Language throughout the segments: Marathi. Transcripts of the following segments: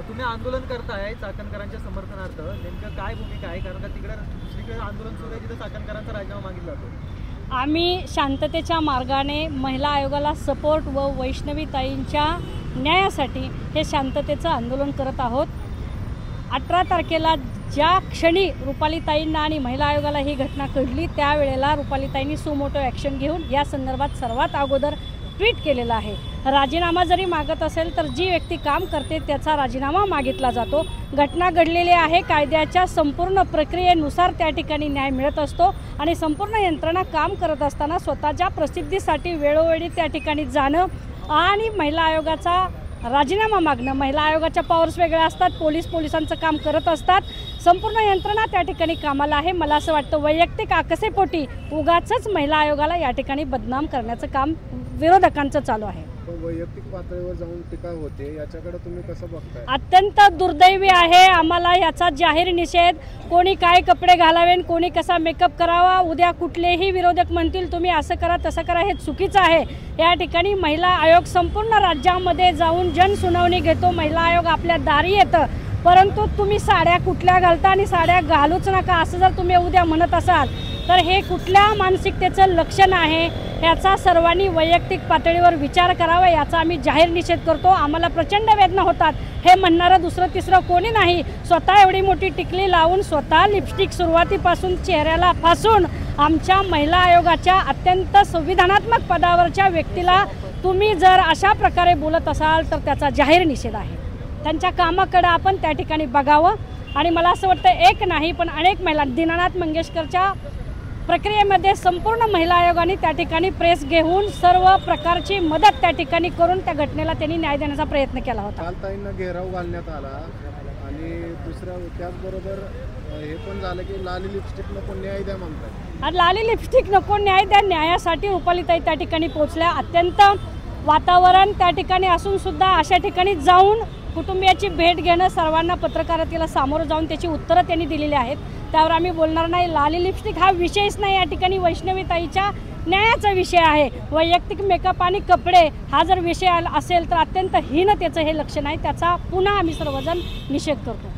तुम्ही आंदोलन करताय चाकणकरांच्या समर्थनार्थ, नेमकं काय भूमिका आहे? कारण का तिकडे दुसरीकडे आंदोलन सुरू आहे जिथे चाकणकरांचा राजीनामा मागितला जातो। आम्ही शांततेच्या मार्गाने महिला आयोगाला सपोर्ट व वैष्णवीताईंच्या न्यायासाठी हे शांततेचं आंदोलन करत आहोत। 18 तारखेला ज्या क्षणी रुपालीताईंना आणि महिला आयोगाला ही घटना कळली त्यावेळेला रुपालीताईंनी सुमोटो ॲक्शन घेऊन या संदर्भात सर्वात अगोदर ट्विट केलेलं आहे। राजीनामा जरी मागत असेल तर जी व्यक्ती काम करते त्याचा राजीनामा मागितला जातो। घटना घडलेली आहे, कायद्याच्या संपूर्ण प्रक्रियेनुसार त्या ठिकाणी न्याय मिळत असतो आणि संपूर्ण यंत्रणा काम करत असताना स्वतःच्या प्रसिद्धीसाठी वेळोवेळी त्या ठिकाणी जाणं आणि महिला आयोगाचा राजीनामा मागणं, महिला आयोगाच्या पॉवर्स वेगळ्या असतात, पोलिसांचं काम करत असतात, संपूर्ण यंत्रणा त्या ठिकाणी कामाला आहे। मला असं वाटतं वैयक्तिक आकसेपोटी उगाचच महिला आयोगाला या ठिकाणी बदनाम करण्याचं काम विरोधकांचं चालू आहे। वैयक्तिक पातळीवर जाऊन टीका होते, याच्याकडे तुम्ही कसं बघताय? अत्यंत दुर्दैवी आहे। आम्हाला याचा जाहीर निषेध, कोणी काय कपडे घालावे, कोणी कसा मेकअप करावा, उद्या कुठलेही विरोधक म्हणतील तुम्ही असं करा तसं करा, हे चुकीचं आहे। या ठिकाणी महिला आयोग संपूर्ण राज्यामध्ये जाऊन जनसुनावणी घेतो, महिला आयोग आपल्या दारी येतं, परंतु तुम्ही साड्या कुठल्या घालता आणि साड्या घालूच नका असं जर तुम्ही उद्या म्हणत असाल तर हे कुठल्या मानसिकतेचं लक्षण आहे? याचा सर्वांनी वैयक्तिक पातळीवर विचार करावा, याचा आम्ही जाहीर निषेध करतो। आम्हाला प्रचंड वेदना होतात, हे म्हणणारं दुसरं तिसरं कोणी नाही। स्वतः एवढी मोठी टिकली लावून, स्वतः लिपस्टिक सुरुवातीपासून चेहऱ्याला फासून आमच्या महिला आयोगाच्या अत्यंत संविधानात्मक पदावरच्या व्यक्तीला तुम्ही जर अशा प्रकारे बोलत असाल तर त्याचा जाहीर निषेध आहे। त्यांच्या कामाकडे आपण त्या ठिकाणी बघावं आणि मला असं वाटतं एक नाही पण अनेक महिला, दीनानाथ मंगेशकरच्या प्रक्रियेमध्ये संपूर्ण महिला आयोगाने त्या ठिकाणी प्रेस घेऊन सर्व प्रकारची मदत त्या ठिकाणी करून त्या घटनेला त्यांनी न्याय देण्याचा प्रयत्न केला होता। कालताईंना घेराव घालण्यात आला आणि दुसऱ्या त्याचबरोबर हे पण झालं की लाली लिपस्टिक नको न्याय द्या म्हणतात। लाली लिपस्टिक नको न्याय द्या, न्यायासाठी रुपालीताई त्या ठिकाणी पोहोचल्या। अत्यंत वातावरण त्या ठिकाणी असून सुद्धा अशा ठिकाणी जाऊन कुटुंबियाची भेट घेणं, सर्वांना पत्रकारितेला सामोरं जाऊन त्याची उत्तरं त्यांनी दिलेली आहेत, त्यावर आम्ही बोलणार नाही। लाली लिपस्टिक हा विषयच नाही, या ठिकाणी वैष्णवीताईच्या न्यायाचा विषय आहे। वैयक्तिक मेकअप आणि कपडे हा जर विषय असेल तर अत्यंत हीनतेचं हे लक्षण आहे, त्याचा पुन्हा आम्ही सर्वजण निषेध करतो।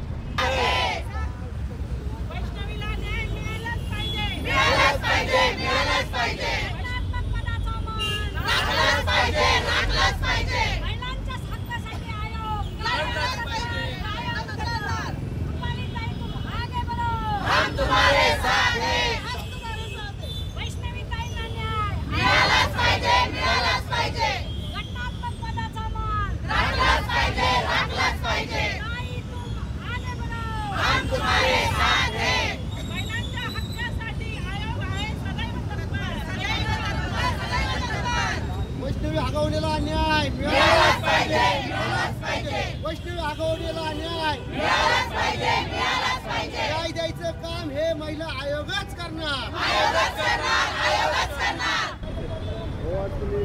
वैष्णवी आगवलेला अन्याय मिळालाच पाहिजे, मिळालाच पाहिजे। वैष्णवी आगवलेला अन्याय मिळालाच पाहिजे, मिळालाच पाहिजे। न्याय द्यायचं काम हे महिला आयोगच करणार, आयोगच करणार, आयोगच करणार। हो, आज तुम्ही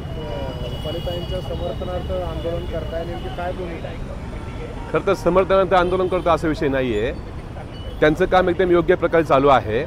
रुपालीताईंच्या समर्थनार्थ आंदोलन करताय, नेमकी काय भूमिका आहे? खरं तर समर्थनार्थ आंदोलन करतो असा विषय नाही आहे, त्यांचं काम एकदम योग्य प्रकारे चालू आहे,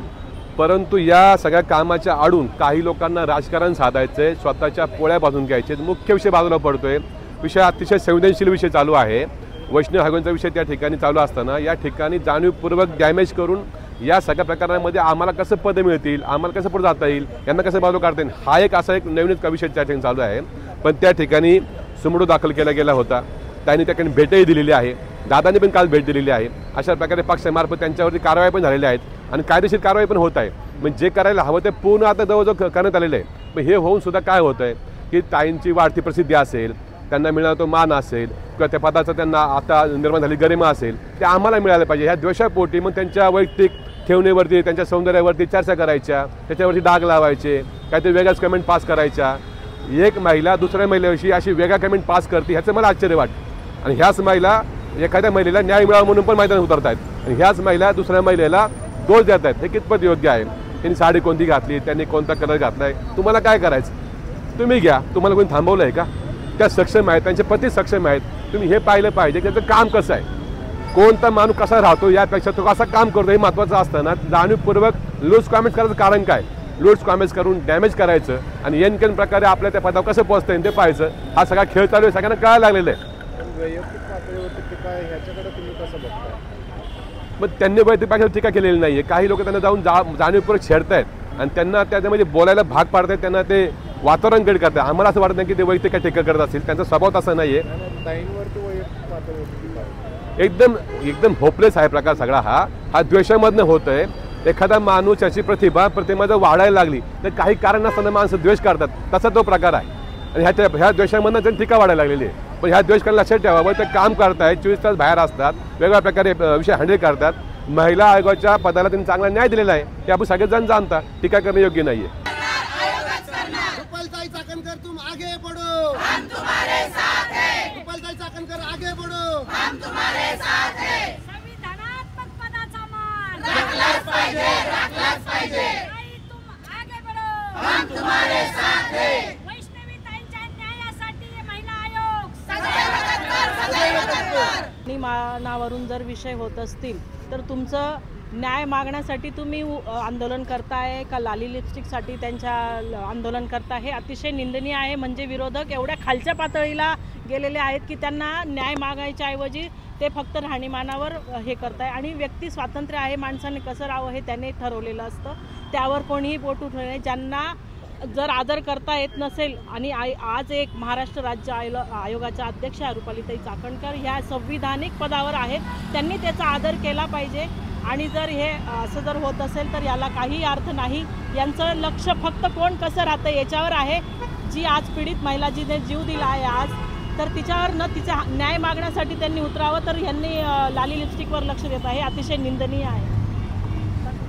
परंतु या सगळ्या कामाच्या आडून काही लोकांना राजकारण साधायचं आहे, स्वतःच्या पोळ्या बांधून घ्यायचे, मुख्य विषय बाजूला पडतोय। विषय अतिशय संवेदनशील विषय चालू आहे, वैष्णव आयोगाचा विषय त्या ठिकाणी चालू असताना या ठिकाणी जाणीवपूर्वक डॅमेज करून या सगळ्या प्रकारांमध्ये आम्हाला कसं पद मिळतील, आम्हाला कसं पुढे जाता येईल, यांना कसं बाजू काढता येईल, हा एक असा एक नवीनच विषय त्या ठिकाणी चालू आहे। पण त्या ठिकाणी सुमोटो दाखल केला गेला होता, त्यांनी त्या ठिकाणी भेटही दिलेली आहे, दादांनी पण काल भेट दिलेली आहे। अशा प्रकारे पक्षामार्फत त्यांच्यावरती कारवाई पण झालेल्या आहेत आणि कायदेशीर कारवाई पण होत आहे। म्हणजे जे करायला हवं ते पूर्ण आता जवळजवळ करण्यात आलेलं आहे। पण हे होऊन सुद्धा काय होतं आहे की ताईंची वाढती प्रसिद्धी असेल, त्यांना मिळणारा तो मान असेल किंवा त्या पदाचा त्यांना आता निर्माण झालेली गरिमा असेल ते आम्हाला मिळालं पाहिजे। ह्या द्वेषापोटी मग त्यांच्या वैयक्तिक ठेवणीवरती, त्यांच्या सौंदर्यावरती चर्चा करायच्या, त्याच्यावरती डाग लावायचे, काहीतरी वेगळाच कमेंट पास करायच्या। एक महिला दुसऱ्या महिलेविषयी अशी वेगळा कमेंट पास करते ह्याचं मला आश्चर्य वाटतं आणि ह्याच महिला एखाद्या महिलेला न्याय मिळावा म्हणून पण मैदानात उतरत आहेत आणि ह्याच महिला दुसऱ्या महिलेला दोष देत आहेत। हे कितपत योग्य आहे? त्यांनी साडी कोणती घातली, त्यांनी कोणता कलर घातला आहे, तुम्हाला काय करायचं तुम्ही घ्या, तुम्हाला कोणी थांबवलं आहे का? त्या सक्षम आहेत, त्यांचे पती सक्षम आहेत, तुम्ही हे पाहिलं पाहिजे की त्याचं काम कसं आहे, कोणता माणूस कसा राहतो यापेक्षा तो कसा काम करतो हे महत्त्वाचं असताना जाणीवपूर्वक लूज कॉमेंट करायचं कारण काय? लूट्स कॉमेज करून डॅमेज करायचं आणि एनकेन प्रकारे आपल्या त्या पदावर कसं पोहोचता येईल ते पाहायचं. हा सगळा खेळ चालू आहे, सगळ्यांना कळायला लागलेलं आहे. वैयक्तिक पातळीवरती टीका ह्याच्याकडे तुम्ही कसं बघताय? मग त्यांनी वैयक्तिक पातळीवर टीका केलेली नाही आहे. काही लोक त्यांना जाऊन जाणीवपूर्वक छेडतायत आणि त्यांना त्याच्यामध्ये बोलायला भाग पाडतायत, त्यांना ते वातावरण गड करतात. आम्हाला असं वाटत नाही की ते वैयक्तिक काय टीका करत असतील, त्यांचा स्वभाव तसा नाही आहे. ताईंवरती वैयक्तिक पातळीवरती टीका आहे. एकदम होपलेस आहे प्रकार सगळा. हा द्वेषामधनं होत आहे. एखादा माणूस त्याची प्रतिमा जर वाढायला लागली तर काही कारण नसताना माणसं द्वेष करतात, तसा तो प्रकार आहे. आणि ह्या द्वेषामधनं त्यांनी टीका वाढायला लागलेली आहे. पण ह्या द्वेष करायला लक्षात ठेवावं, ते काम करतायत, 24 तास बाहेर असतात, वेगवेगळ्या प्रकारे विषय हँडल करतात. महिला आयोगाच्या पदाला त्यांनी चांगला न्याय दिलेला आहे, ते आपण सगळेजण जाणता. टीका करणे योग्य नाही आहे. रुपालताई चाकणकर तुम आगे बढ़ो, हम तुम्हारे साथ हैं. रुपालताई चाकणकर आगे बढ़ो, हम तुम्हारे साथ हैं. संविधानात्मक पदाचा मान राखलाच पाहिजे. ताई, तुम आगे बढ़ो, हम तुम्हारे साथ हैं. वैष्णवी ताईंच्या न्यायासाठी महिला आयोग सदैव तत्पर. आणि मानावरून जर विषय होत असतील तर तुमचं न्याय मागण्यासाठी तुम्ही आंदोलन करताय का लाली लिपस्टिकसाठी त्यांच्या आंदोलन करताय, हे अतिशय निंदनीय आहे. म्हणजे विरोधक एवढ्या खालच्या पातळीला गेलेले आहेत की त्यांना न्याय मागायच्या ऐवजी ते फक्त राहणीमानावर हे करताय. आणि व्यक्ती स्वातंत्र्य आहे, माणसाने कसं राहावं हे त्याने ठरवलेलं असतं, त्यावर कोणीही बोट उठवलं नाही. ज्यांना जर आदर करता येत नसेल आणि आज एक महाराष्ट्र राज्य आयोगाच्या अध्यक्ष रुपालीताई चाकणकर ह्या संविधानिक पदावर आहेत, त्यांनी त्याचा आदर केला पाहिजे. आणि जर हे असं जर होत असेल तर याला काही अर्थ नाही. यांचं लक्ष फक्त कोण कसं राहतं याच्यावर आहे. जी आज पीडित महिला जिने जीव दिला आहे आज, तर तिच्यावर तिचा न्याय मागण्यासाठी त्यांनी उतरावं, तर यांनी लाली लिपस्टिकवर लक्ष देत आहे, अतिशय निंदनीय आहे.